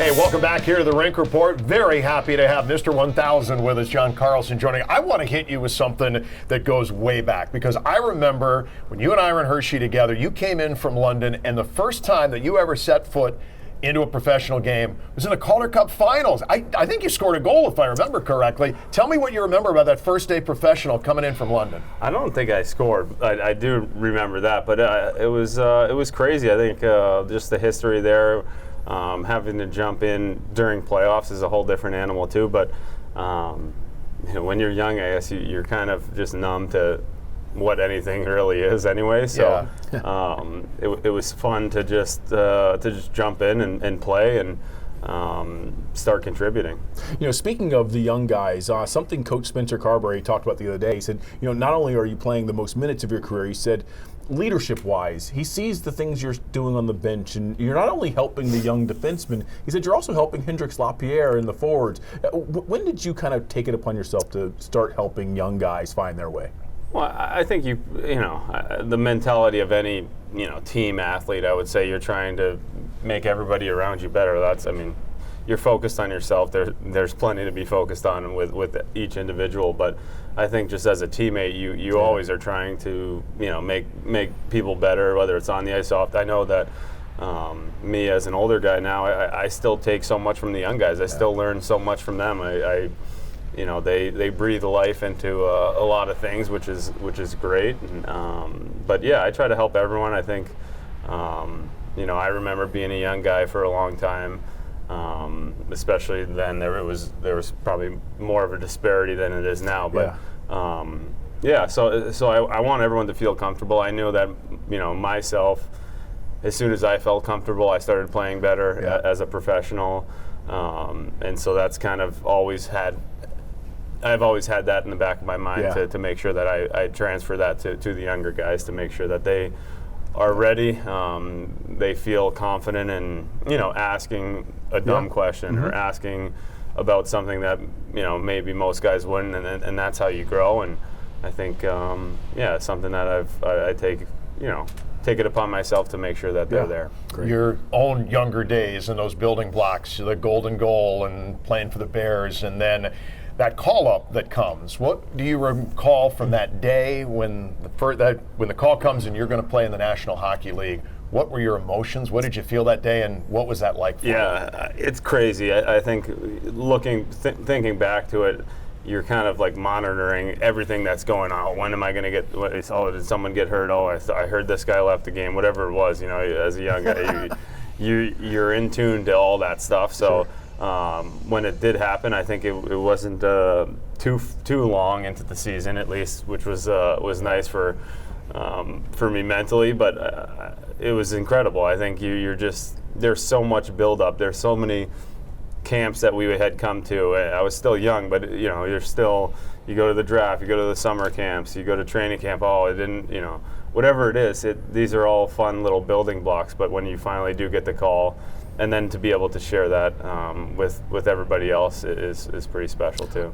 Hey, welcome back here to the Rink Report. Very happy to have Mr. 1000 with us, John Carlson, joining. I want to hit you with something that goes way back, because I remember when you and I were in Hershey together, you came in from London, and the first time that you ever set foot into a professional game was in the Calder Cup Finals. I think you scored a goal, if I remember correctly. Tell me what you remember about that first day professional coming in from London. I don't think I scored. I do remember that, but it was crazy. I think just the history there. Having to jump in during playoffs is a whole different animal too. But when you're young, I guess you're kind of just numb to what anything really is anyway. So it was fun to just jump in and play and start contributing. You know, speaking of the young guys, something Coach Spencer Carberry talked about the other day. He said, you know, not only are you playing the most minutes of your career, he said, leadership-wise, he sees the things you're doing on the bench, and you're not only helping the young defensemen, he said you're also helping Hendrix Lapierre in the forwards. When did you kind of take it upon yourself to start helping young guys find their way? Well, I think the mentality of any team athlete, I would say you're trying to make everybody around you better. You're focused on yourself. There's plenty to be focused on with each individual, but I think just as a teammate, you always are trying to make people better, whether it's on the ice, off. I know that me as an older guy now, I still take so much from the young guys. I still learn so much from them. They breathe life into a lot of things, which is great. But yeah, I try to help everyone. I think I remember being a young guy for a long time. Especially then, there was probably more of a disparity than it is now. But so I want everyone to feel comfortable. I knew that myself, as soon as I felt comfortable, I started playing better as a professional, and so that's kind of I've always had that in the back of my mind to make sure that I transfer that to the younger guys, to make sure that they are ready, they feel confident in asking a dumb question or asking about something that maybe most guys wouldn't, and that's how you grow. And I think it's something that I take it upon myself to make sure that they're there. Great. Your own younger days and those building blocks, the golden goal and playing for the Bears, and then that call-up that comes. What do you recall from that day when the call comes and you're going to play in the National Hockey League? What were your emotions? What did you feel that day, and what was that like for you? Yeah, it's crazy. I think thinking back to it, you're kind of like monitoring everything that's going on. When am I going to get? Did someone get hurt? I heard this guy left the game. Whatever it was, as a young guy, you're in tune to all that stuff. So. Sure. When it did happen, I think it wasn't too long into the season, at least, which was nice for me mentally. But it was incredible. I think there's so much buildup. There's so many camps that we had come to. I was still young, but you go to the draft, you go to the summer camps, you go to training camp. Whatever it is, these are all fun little building blocks. But when you finally do get the call, and then to be able to share that with everybody else is pretty special too.